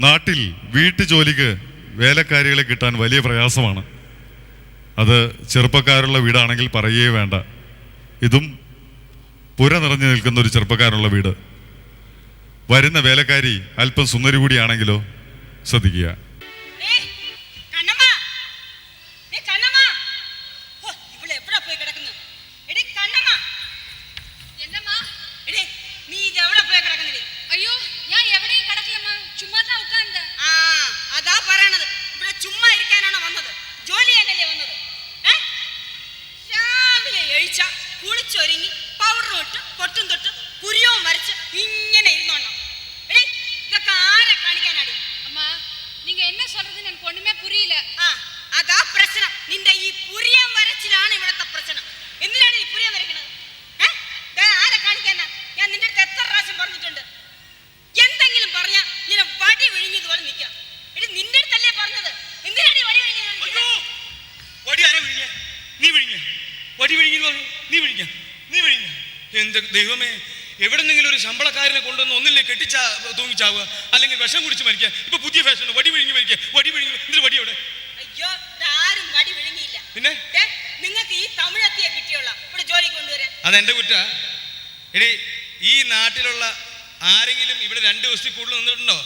നാട്ടിൽ വീട്ടുജോലിക്ക് വേലക്കാരികളെ കിട്ടാൻ വലിയ പ്രയാസമാണ്. അത് ചെറുപ്പക്കാരുള്ള വീടാണെങ്കിൽ പറയുകയേ വേണ്ട. ഇതും പുര നിറഞ്ഞു നിൽക്കുന്ന ഒരു ചെറുപ്പക്കാരുള്ള വീട്. വരുന്ന വേലക്കാരി അല്പം സുന്ദരി കൂടിയാണെങ്കിലോ? ശ്രദ്ധിക്കുക. കുളിച്ചൊരുങ്ങി പൗഡറും ഇട്ട് പൊട്ടും തൊട്ട് പുരിയവും വരച്ച് ഇങ്ങനെ ഇരുന്നോണം. ഇതൊക്കെ ആരെ കാണിക്കാനാടി? അമ്മ, நீங்க என்ன சொல்றதுன்னு எனக்கு ஒண்ணுமே புரியல. അതാ പ്രശ്നം. നിന്റെ ഈ പുരിയം വരച്ചിലാണ് ഇവിടത്തെ പ്രശ്നം. എന്തിനാണ് ഈ പുരിയം വരയ്ക്കുന്നത്? ആരെ കാണിക്കാനാ? ഞാൻ നിന്റെ അടുത്ത് എത്ര പ്രാവശ്യം പറഞ്ഞിട്ടുണ്ട്. എന്തെങ്കിലും പറഞ്ഞാ ഇങ്ങനെ വടി വിഴിഞ്ഞതുപോലെ നിൽക്കാം. നിന്റെ അടുത്തല്ലേ പറഞ്ഞത്? എന്തിനാണ് വടി വിഴിഞ്ഞത്? എന്ത് ദൈവമേ, എവിടെന്നെങ്കിലും ഒരു ശമ്പളക്കാരനെ കൊണ്ടുവന്ന് ഒന്നില്ലേ കെട്ടിച്ചാ തൂങ്ങിച്ചാവുക, അല്ലെങ്കിൽ വിഷം കുടിച്ച് മരിക്കുക. ഇപ്പൊ പുതിയ ഫാഷൻ വടി വിഴുങ്ങി മരിക്കുക. വടി വിഴുങ്ങി എന്നിട്ട് വടി എവിടെ? അയ്യോ, ആരും വടി വിഴുങ്ങിയില്ല. പിന്നെ നിങ്ങൾക്ക് ഈ തമിഴത്തിയെ കിട്ടിയുള്ള ഇവിടെ ജോലി കൊണ്ടുവരാൻ അതെന്റെ കുറ്റ. എടീ, ഈ നാട്ടിലുള്ള ആരെങ്കിലും ഇവിടെ 2 ദിവസത്തിൽ കൂടുതൽ നിന്നിട്ടുണ്ടോ?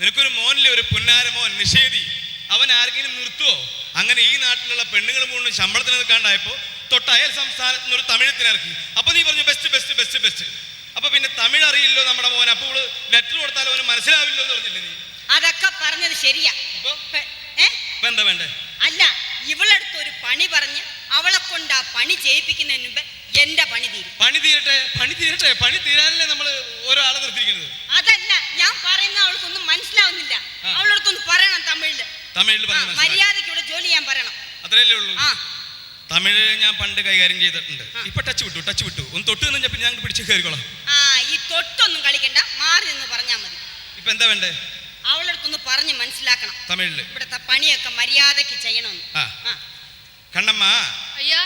നിനക്കൊരു മോനിലെ ഒരു പുന്നാര മോൻ നിഷേധി, അവൻ ആരെങ്കിലും നിർത്തുവോ? അങ്ങനെ ഈ നാട്ടിലുള്ള പെണ്ണുങ്ങൾ മുഴുവൻ ശമ്പളത്തിന് നിൽക്കാണ്ടായപ്പോ തൊട്ട് അയൽ സംസ്ഥാനത്ത് നിന്ന് ഒരു തമിഴത്തിനിറക്കി. അപ്പൊ നീ പറഞ്ഞു ബെസ്റ്റ് ബെസ്റ്റ് ബെസ്റ്റ് ബെസ്റ്റ്. അപ്പൊ പിന്നെ തമിഴ് അറിയില്ലോ നമ്മുടെ മോൻ, അപ്പോൾ ലെറ്റർ കൊടുത്താലും അവന് മനസ്സിലാവില്ലോ എന്ന് പറഞ്ഞില്ലേ നീ? അതൊക്കെ പറഞ്ഞത് ശരിയാ. എന്താ വേണ്ടേ? അല്ല, ഇവളടുത്ത് ഒരു പണി പറഞ്ഞ് അവളെ കൊണ്ട് ആ പണി ചെയ്യിപ്പിക്കുന്നതിന് മുമ്പ് എന്റെ പണി തീരും. പണി തീരട്ടെ. പണി തീരാനല്ലേ നമ്മള് ഒരാളെ നിർത്തിയിരിക്കുന്നത്. അതല്ല, ഞാൻ പറയുന്ന അവൾക്കൊന്നും മനസ്സിലാവുന്നില്ല. അവളടുത്തൊന്ന് പറയണം തമിഴില്. മര്യാദയ്ക്ക് ഇവിടെ ജോലി ചെയ്യാൻ പറയണം. അത്രയല്ലേ ഉള്ളൂ. തമിഴ് ഞാൻ പണ്ട് കൈകാര്യം ചെയ്തിട്ടുണ്ട്. ഇപ്പൊ ടച്ച് വിട്ടു. ഒന്ന് തൊട്ട് നിന്നപ്പോ ഞാൻ പിടിച്ച് കയറിക്കോളാം. ഈ തൊട്ടൊന്നും കളിക്കണ്ട, മാറി നിന്ന് പറഞ്ഞാ മതി. ഇപ്പൊ എന്താ വേണ്ടേ? അവളടുത്തൊന്ന് പറഞ്ഞ് മനസ്സിലാക്കണം തമിഴില് ഇവിടത്തെ പണിയൊക്കെ മര്യാദയ്ക്ക് ചെയ്യണമെന്ന്. കണ്ണമ്മ, അയ്യാ,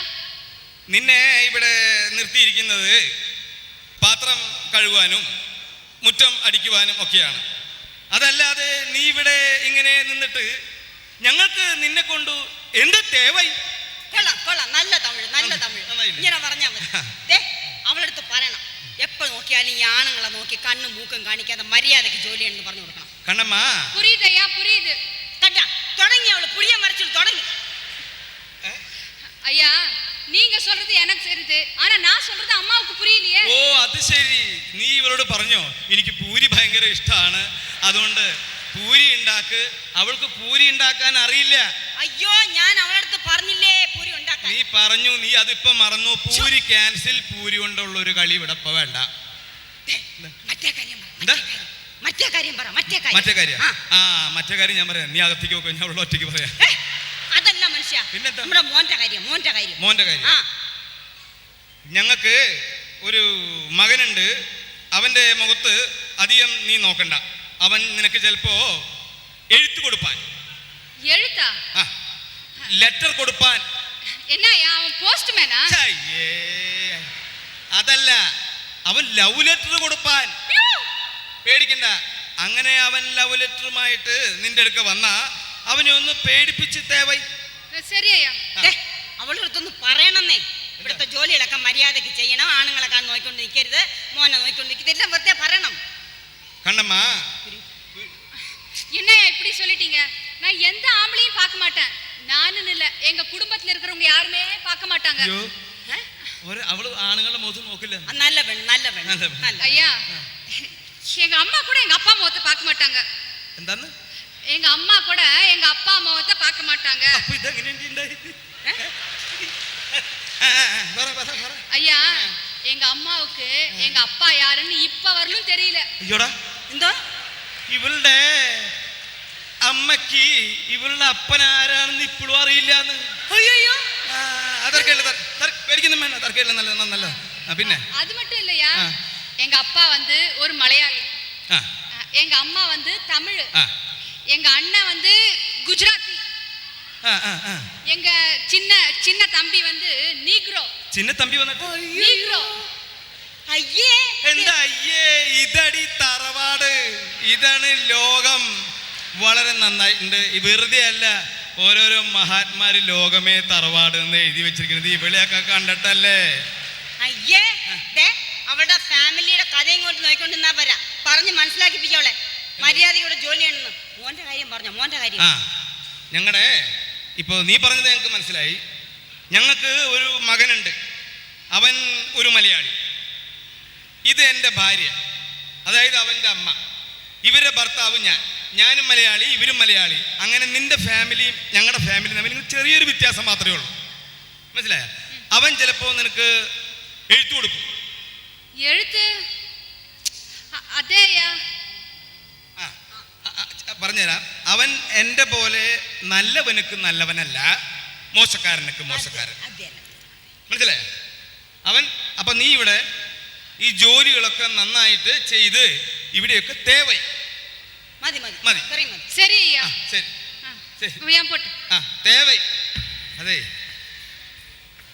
നിന്നെ ഇവിടെ നിർത്തിയിരിക്കുന്നത് പാത്രം കഴുകുവാനും മുറ്റം അടിക്കുവാനും ഒക്കെയാണ്. അതല്ലാതെ നീ ഇവിടെ ഇങ്ങനെ നിന്നിട്ട് ഞങ്ങൾക്ക് നിന്നെ കൊണ്ട് എന്ത് തേവൈ? കൊള്ളാം, നല്ല തമിഴ്. ഇങ്ങനെ പറഞ്ഞാൽ മതി. അവളടുത്ത് പറയണം, എപ്പോ നോക്കിയാലും ഈ ആണുങ്ങളെ നോക്കി കണ്ണും മൂക്കും കാണിക്കാതെ മര്യാദയ്ക്ക് ജോലിയാണെന്ന് പറഞ്ഞു കൊടുക്കണം. കണ്ണമ്മ, புரியுது. കണ്ടാ, തുടങ്ങി അവള് പുളിയം മരച്ചിൽ തുടങ്ങി. ஐயா, நீங்க சொல்றது எனக்கு தெரியுது, ஆனா நான் சொல்றது அம்மாவுக்கு புரியலையே. ഓ, അത് ശരി. നീ ഇവളോട് പറഞ്ഞോ എനിക്ക് പൂരി ഭയങ്കര ഇഷ്ടമാണ്, അതുകൊണ്ട് പൂരി ഉണ്ടാക്ക്. അവൾക്ക് പൂരി ഉണ്ടാക്കാൻ അറിയില്ല. അയ്യോ, ഞാൻ അവളടുത്ത് പറഞ്ഞില്ലേ പൂരി ഉണ്ടാക്കാൻ. നീ പറഞ്ഞു, നീ അതിപ്പോ മറന്നു. പൂരി ക്യാൻസൽ. പൂരി കൊണ്ടുള്ള ഒരു കളി ഇവിടെ ഇപ്പൊ വേണ്ട. മറ്റേ കാര്യം പറ. മറ്റേ കാര്യം ഞാൻ പറയാം. നീ അകത്തേക്ക് നോക്കുക, ഞാൻ അവളോട് ഒറ്റയ്ക്ക് പറയാം. അതല്ല മനുഷ്യ, നമ്മുടെ മോന്റെ കാര്യം. ഞങ്ങൾക്ക് ഒരു മകനുണ്ട്. അവന്റെ മുഖത്ത് അധികം നീ നോക്കണ്ട. അവൻ നിനക്ക് ചിലപ്പോ എഴുത്ത് കൊടുപ്പാൻ, ലെറ്റർ കൊടുപ്പാൻ. അതല്ല, അവൻ ലവ് ലെറ്റർ കൊടുപ്പാൻ. പേടിക്കണ്ട. അങ്ങനെ അവൻ ലവ് ലെറ്ററുമായിട്ട് നിന്റെ അടുക്ക വന്നാ അവനെ ഒന്ന് പേടിപ്പിച്ച് തേവൈ. ശരിയാ. അവളടുത്തൊന്ന് പറയണമെന്നേ. ഇവിടുത്തെ ജോലികളൊക്കെ മര്യാദയ്ക്ക് ചെയ്യണം. ആണുങ്ങളൊക്കെ നോക്കിക്കൊണ്ട് നിൽക്കരുത്, മോനെ നോക്കിക്കൊണ്ട് നിൽക്കരുത്. എല്ലാം വെറുതെ പറയണം. கண்ணம்மா, என்னையா இப்படி சொல்லிட்டீங்க? நான் எந்த ஆம்பளையும் பார்க்க மாட்டேன். நானும் இல்ல, எங்க குடும்பத்துல இருக்கிறவங்க யாருமே பார்க்க மாட்டாங்க. அவளு ஆணுங்கள முகத்தை നോക്കില്ല. நல்ல பெண். ஐயா, எங்க அம்மா கூட எங்க அப்பா முகத்தை பார்க்க மாட்டாங்க. എന്താണ്? எங்க அம்மா கூட எங்க அப்பா முகத்தை பார்க்க மாட்டாங்க. அப்ப இது எങ്ങനെ ഉണ്ടായി? ஐயா, எங்க அம்மாவுக்கு எங்க அப்பா யாருன்னு இப்ப வரலும் தெரியல. അയ്യോടാ, എന്തോ ഇവളുടെ അമ്മക്ക് ഇവളുടെ അപ്പൻ ആരാണെന്ന് ഇപ്പോഴും അറിയില്ലാന്ന്. അയ്യോ, നല്ല. പിന്നെ அது மட்டும் இல்லையா, எங்க அப்பா வந்து ஒரு மலையாளி, எங்க அம்மா வந்து தமிழ், எங்க அண்ணன் வந்து குஜராத்தி, எங்க சின்ன தம்பி வந்து நீக்ரோ. சின்ன தம்பி വന്നിട്ട് നീഗ്രോ. അയ്യേ, എന്താ അയ്യേ? ഇതടി തറവാട്, ഇതാണ് ലോകം. വളരെ നന്നായിട്ടുണ്ട്. ഈ വെറുതെ അല്ല ഓരോരോ മഹാത്മാര് ലോകമേ തറവാട് എന്ന് എഴുതി വെച്ചിരിക്കുന്നത് ഇവിടെയൊക്കെ കണ്ടിട്ടല്ലേ. അയ്യേ ദേ അവളുടെ ഫാമിലിയുടെ കഥ ഇങ്ങോട്ട് നോക്കിക്കൊണ്ടിരുന്നാ വരാ പറഞ്ഞ് മനസ്സിലാക്കിപ്പിക്കോളെ മര്യാദയുടെ ജോലിയാണെന്ന്. മോന്റെ കാര്യം പറഞ്ഞോ, മോന്റെ കാര്യം. ഞങ്ങളുടെ ഇപ്പോൾ നീ പറഞ്ഞത് ഞങ്ങൾക്ക് മനസ്സിലായി. ഞങ്ങൾക്ക് ഒരു മകനുണ്ട്, അവൻ ഒരു മലയാളി. ഇത് എൻ്റെ ഭാര്യ, അതായത് അവൻ്റെ അമ്മ, ഇവരുടെ ഭർത്താവ് ഞാനും മലയാളി, ഇവരും മലയാളി. അങ്ങനെ നിന്റെ ഫാമിലിയും ഞങ്ങളുടെ ഫാമിലിയും തമ്മിൽ ചെറിയൊരു വ്യത്യാസം മാത്രമേ ഉള്ളൂ. മനസ്സിലായ? അവൻ ചിലപ്പോൾ നിനക്ക് എഴുത്തു കൊടുക്കും. എഴുത്ത്? അതെയാ? പറഞ്ഞുതരാം. അവൻ എൻ്റെ പോലെ നല്ലവനുക്ക് നല്ലവനല്ല, മോശക്കാരനക്ക് മോശക്കാരൻ. മനസ്സിലായ? അവൻ അപ്പൊ നീ ഇവിടെ ഈ ജോലികളൊക്കെ നന്നായിട്ട് ചെയ്ത് ഇവിടെയൊക്കെ തേവൈ മതി. ശരി ശരി ഞാൻ പോട്ടെ. തേവൈ. അതെ,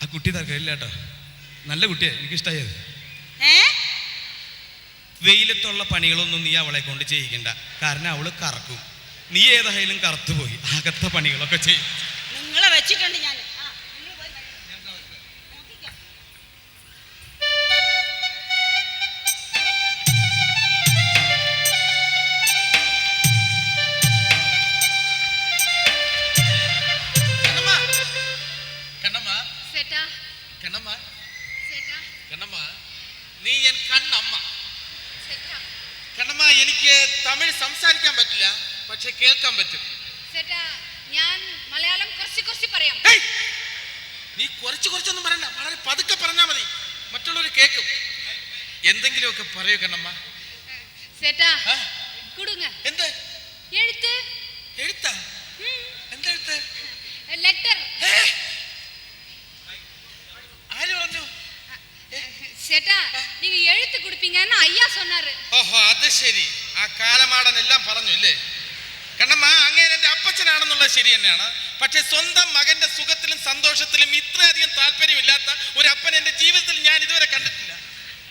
ആ കുട്ടി തർക്കമില്ല കേട്ടോ, നല്ല കുട്ടിയാ, എനിക്കിഷ്ടായത്. വെയിലത്തുള്ള പണികളൊന്നും നീ അവളെ കൊണ്ട് ചെയ്യിക്കണ്ട, കാരണം അവള് കറക്കും. നീ ഏതായാലും കറുത്തുപോയി, അകത്തെ പണികളൊക്കെ ചെയ്യും. നിങ്ങളെ വെച്ചിട്ടുണ്ട് ഞാൻ. നീ എൻ കണ്ണമ്മ. കണ്ണമ്മ, എനിക്ക് തമിഴ് സംസാരിക്കാൻ പറ്റില്ല, പക്ഷെ കേൾക്കാൻ പറ്റും. ഞാൻ മലയാളം കുറച്ച് പറയാം. നീ കുറച്ചൊന്നും പറയണ്ട, വളരെ പതുക്കെ പറഞ്ഞാ മതി, മറ്റുള്ളവർ കേൾക്കും. എന്തെങ്കിലുമൊക്കെ പറയൂ കണ്ണമ്മ. എന്ത് എഴുത്ത്? എഴുത്താ? എന്തെഴുത്ത്? ലെറ്റർ. ആര് പറഞ്ഞു? சேட்டா நீங்க எழுத்து கொடுப்பீங்கன்னு ஐயா சொன்னாரு. ഓഹോ, അത് ശരി. ആ കാലമാടൻ എല്ലാം പറഞ്ഞു ഇല്ലേ? കണ്ണമ്മ, അങ്ങേരെ എന്റെ അപ്പച്ചനാണെന്നുള്ളത് ശരി തന്നെയാണ്, പക്ഷെ സ്വന്തം മകന്റെ സുഖത്തിലും സന്തോഷത്തിലും ഇത്രയധികം താല്പര്യമില്ലാത്ത ഒരു അപ്പൻ എന്റെ ജീവിതത്തിൽ ഞാൻ ഇതുവരെ കണ്ടിട്ടില്ല.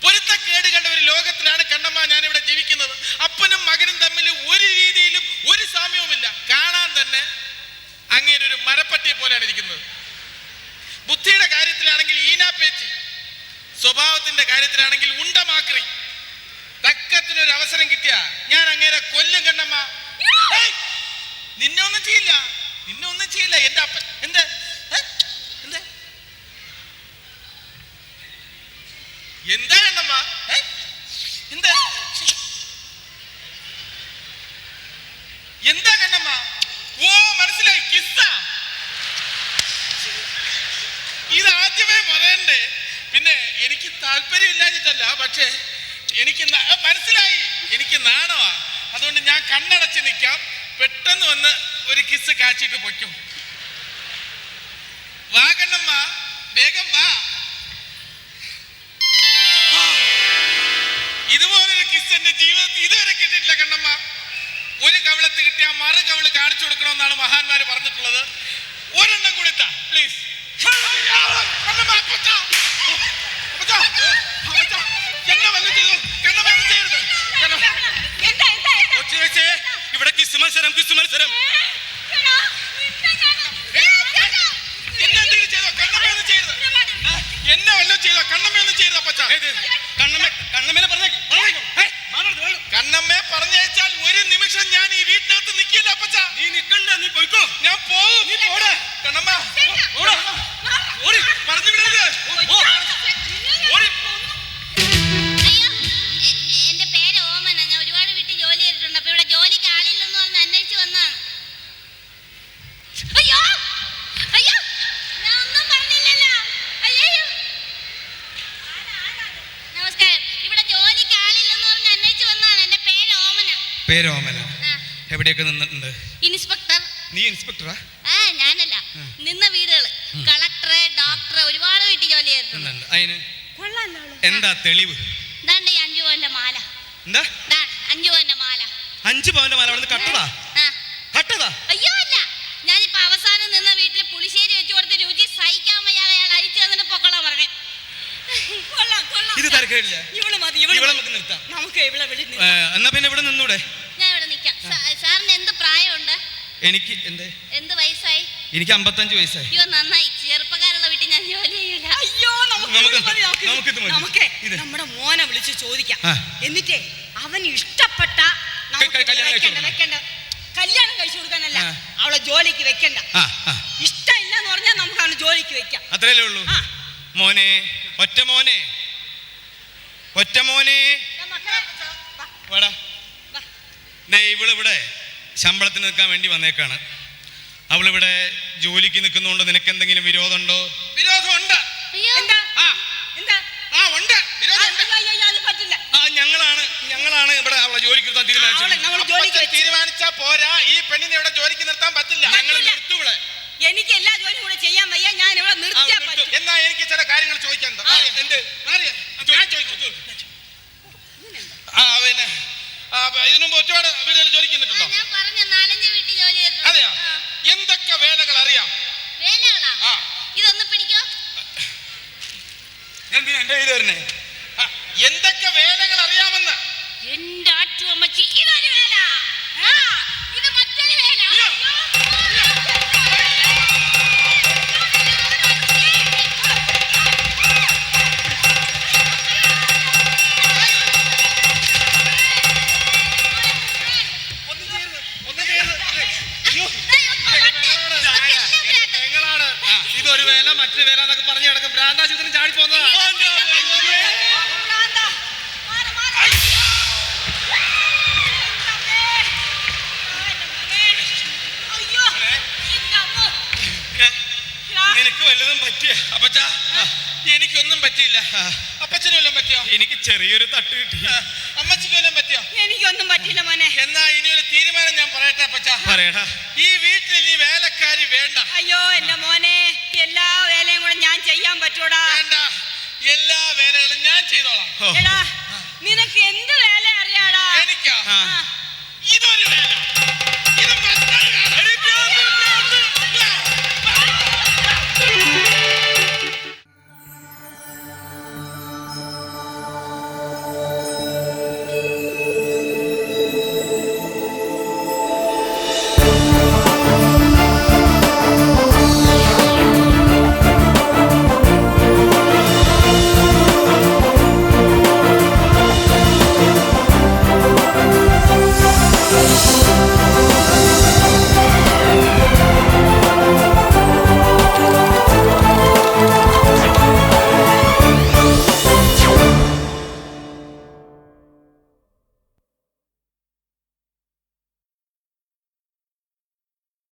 പൊരുത്തക്കേട് കണ്ട ഒരു ലോകത്തിലാണ് കണ്ണമ്മ ഞാൻ ഇവിടെ ജീവിക്കുന്നത്. അപ്പനും മകനും തമ്മിൽ ഒരു രീതിയിലും ഒരു സാമ്യവുമില്ല. കാണാൻ തന്നെ അങ്ങേരെ ഒരു മരപ്പട്ടിയെ പോലെയാണ് ഇരിക്കുന്നത്. ബുദ്ധിയുടെ കാര്യത്തിലാണെങ്കിൽ ഈനാപ്പേച്ചി, സ്വഭാവത്തിന്റെ കാര്യത്തിലാണെങ്കിൽ ഉണ്ടമാക്രി. തക്കത്തിനൊരു അവസരം കിട്ടിയ ഞാൻ അങ്ങേരെ കൊല്ലും കണ്ണമ്മ. നിന്നെ ഒന്നും ചെയ്യില്ല എന്റെ അപ്പൻ. എന്ത് എന്താ കണ്ണമ്മ? എന്താ കണ്ണമ്മ? ഓ, മനസ്സിലായി, കിസ്സാ. ഇത് ആദ്യമേ പറയണ്ടേ? പിന്നെ എനിക്ക് താല്പര്യമില്ലാഞ്ഞിട്ടല്ല, പക്ഷേ എനിക്ക് മനസ്സിലായി, എനിക്ക് നാണമാ. അതുകൊണ്ട് ഞാൻ കണ്ണടച്ച് നിൽക്കാം, പെട്ടെന്ന് വന്ന് ഒരു കിസ് കാച്ചിട്ട് പൊയ്ക്കും. വാ കണ്ണമ്മ, വേഗം വാ. ഇതുപോലൊരു കിസ് എന്റെ ജീവിതത്തിൽ ഇതുവരെ കിട്ടിയിട്ടില്ല കണ്ണമ്മ. ഒരു കവിളത്ത് കിട്ടിയാൽ മറു കവിള് കാണിച്ചു കൊടുക്കണമെന്നാണ് മഹാന്മാര് പറഞ്ഞിട്ടുള്ളത്. ഒരെണ്ണം കൊടുത്താ പ്ലീസ്. ഇവിടെ കിസ് മത്സരം. എന്നെ വല്ലതും ചെയ്തോ? കണ്ണമ്മയൊന്നും ചെയ്തോ അപ്പച്ചാ? കണ്ണമ്മയെ പറഞ്ഞയച്ചാൽ ഒരു നിമിഷം ഞാൻ ഈ വീട്ടിനകത്ത് നിൽക്കില്ല അപ്പച്ചാ. നീ നിൽക്കണ്ട, നീ പോയിക്കോ. ഞാൻ പോകും. നീ പോടാ കണ്ണമ്മ. പറഞ്ഞു വിടരുത്. എന്റെ പേര് ഓമന. ഞാൻ ഒരുപാട് വീട്ടിൽ ജോലി ചെയ്തിട്ടുണ്ട്. അപ്പൊ ഇവിടെ ജോലിക്ക് ആളില്ലെന്ന് പറഞ്ഞ് അന്വേഷിച്ച് വന്നാണ്. അയ്യോ ഞാൻ ഒന്നും പറഞ്ഞില്ലല്ലോ. അയ്യോ നമസ്കാരം. ഇവിടെ ജോലിക്ക് ആളില്ലെന്ന് പറഞ്ഞ് അന്വേഷിച്ച് വന്നാണ്. എന്റെ പേര് ഓമന. എവിടെയൊക്കെ നിന്നിട്ടുണ്ട്? ഇൻസ്പെക്ടർ. നീ ഇൻസ്പെക്ടറാ? ഞാനല്ല, നിന്ന വീടുകള്, കളക്ടർ, ഡോക്ടർ, ഒരുപാട് വീട്ടിൽ ജോലി ചെയ്തിട്ടുണ്ട്. അതിന് എന്താ തെളിവ്? ദാണ്ടെ 5 പവന്റെ മാല. എന്താ? 5 പവന്റെ മാല. 5 പവന്റെ മാല അവിടെ കട്ടതാ? അയ്യോ അല്ല, ഞാനിപ്പോ അവസാനം നിന്ന വീട്ടിൽ പുളിശ്ശേരി വെച്ച് കൊടുത്ത് രുചി സഹിക്കാൻ വയ്യാതെ അയാൾ അഴിച്ചു തന്നിട്ട് പൊക്കളാ പറഞ്ഞു. ഇത് തരക്കേടില്ല. ഇവളെ നിർത്താം. നമുക്ക് എന്നാ പിന്നെ ഇവിടെ നിന്നൂടെ? ഞാൻ ഇവിടെ നിൽക്കാം. സാറിന് എന്ത് പ്രായം എനിക്ക് എന്ത് വയസ്സായി? എനിക്ക് 55 വയസ്സായി. അയ്യോ നന്നായി, ചെറുപ്പക്കാരുള്ള വീട്ടിൽ ഞാൻ ജോലി ചെയ്യൂല. അയ്യോ നമുക്കിത് മതി. നമുക്ക് ഇത്. നമ്മുടെ മോനെ വിളിച്ച് ചോദിക്കാം. ആ. എന്നിട്ടേ അവന് ഇഷ്ടപ്പെട്ട നമുക്ക് കല്യാണം കഴിച്ചു വെക്കണ്ട കല്യാണം കഴിച്ചു കൊടുക്കാനല്ല, ആ. അവളെ ജോലിക്ക് വെക്കണ്ട. ആ ആ ഇഷ്ടമില്ല എന്ന് പറഞ്ഞാൽ നമുക്ക് അവന് ജോലിക്ക് വെക്കാം. അത്രയല്ലേ ഉള്ളൂ. ആ. മോനെ, ഒറ്റ മോനെ, ദാ മക്കളെ, വാ, വേടാ. വാ. ഇവളിവിടെ ശമ്പളത്തിന് നിൽക്കാൻ വേണ്ടി വന്നേക്കാണ്. അവളിവിടെ ജോലിക്ക് നിൽക്കുന്നതുകൊണ്ട് നിനക്ക് എന്തെങ്കിലും വിരോധമുണ്ടോ? വിരോധമുണ്ട്. അയ്യോ എന്താ ആ എന്താ ആ ഉണ്ട്, വിരോധമുണ്ട്. അയ്യോ, അത് പറ്റില്ല. ഞങ്ങളാണ് ഇവിടെ അവളെ ജോലിക്ക് നിർത്താൻ തീരുമാനിച്ചത്. നമ്മൾ ജോലിക്ക് അപ്പച്ചൻ വെച്ച് തീരുമാനിച്ചാ പോരാ, ഈ പെണ്ണിനെ ഇവിടെ ജോലിക്ക് നിർത്താൻ പറ്റില്ല. ഞങ്ങൾ പറ്റില്ല. നിർത്തൂടെ. എനിക്ക് എല്ലാ ജോലിയും കൂടെ ചെയ്യാൻ വയ്യ, ഞാൻ ഇവിടെ നിർത്തിയാ നിർത്തും. പറ്റും. എന്നാ എനിക്ക് ചില കാര്യങ്ങൾ ചോദിക്കാൻ ആ. എന്ത്? ഞാൻ ചോദിച്ചു. ആ പിന്നെ ഇതിനു മുമ്പ് ഒരുപാട് വീടുകളിൽ ജോലിക്ക് നിന്നിട്ടുണ്ടോ? ഞാൻ പറഞ്ഞ 4-5 വീട്ടിൽ ജോലി ചെയ്തിട്ടുണ്ട്. അതെയോ? ആ. എന്തൊക്കെ വേലകൾ അറിയാം? വേലകളാ? ആ. ഇതൊന്ന് പിടിക്കോ. എന്തിനാ എന്റെ കയ്യിൽ വരുന്നേ? ആ, എന്തൊക്കെ വേലകൾ അറിയാമെന്ന്? എന്റെ ആറ്റുമ്മച്ചി, ഇതൊരു വേല. ആ, ഇത് മറ്റൊരു വേല. നിങ്ങളാണ് ഇതൊരു വേല മറ്റൊരു വേല എന്നൊക്കെ പറഞ്ഞു കിടക്കും. ഭ്രാന്താശുപത്രി ചാടി പോകുന്നതാ. ഭ്രാന്താ. മാറ്, മാറ്. അയ്യോ. അയ്യോ, എന്റെ അമ്മോ. നിനക്ക് വല്ലതും പറ്റിയ? അപ്പച്ചാ, എനിക്കൊന്നും പറ്റിയില്ല. അപ്പച്ചനും വല്ലതും പറ്റിയോ? എനിക്ക് ചെറിയൊരു തട്ട് കിട്ടി. അമ്മച്ചിക്ക് വല്ലതും പറ്റിയോ? എനിക്കൊന്നും പറ്റില്ല മോനെ. എന്നാ ഇനി ഒരു തീരുമാനം ഞാൻ പറയട്ടെ അപ്പച്ചാ. പറയടാ. ഈ വീട്ടിൽ ഇനി വേലക്കാരി വേണ്ട. അയ്യോ എന്റെ മോനെ, എല്ലാ വേലയും കൂടെ ഞാൻ ചെയ്യാൻ പറ്റൂടാ. വേണ്ട, എല്ലാ വേലകളും ഞാൻ ചെയ്തോളാം. എടാ, നിനക്ക് എന്ത് വേല അറിയാടാ? എനിക്കാ ആ. ആ. ഇതൊരു വേല.